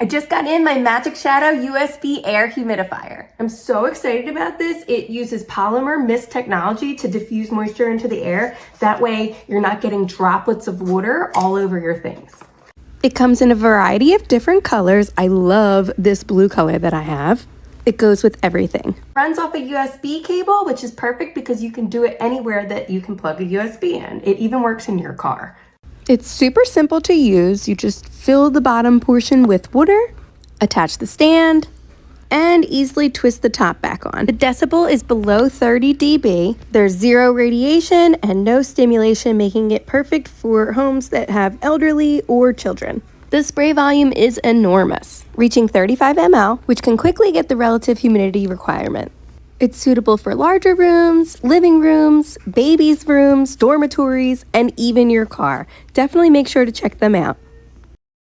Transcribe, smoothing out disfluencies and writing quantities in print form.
I just got in my Magic Shadow USB air humidifier. I'm so excited about this. It uses polymer mist technology to diffuse moisture into the air. That way you're not getting droplets of water all over your things. It comes in a variety of different colors. I love this blue color that I have. It goes with everything. Runs off a USB cable, which is perfect because you can do it anywhere that you can plug a USB in. It even works in your car. It's super simple to use. You just fill the bottom portion with water, attach the stand, and easily twist the top back on. The decibel is below 30 dB. There's zero radiation and no stimulation, making it perfect for homes that have elderly or children. The spray volume is enormous, reaching 35 ml, which can quickly get the relative humidity requirement. It's suitable for larger rooms, living rooms, babies' rooms, dormitories, and even your car. Definitely make sure to check them out.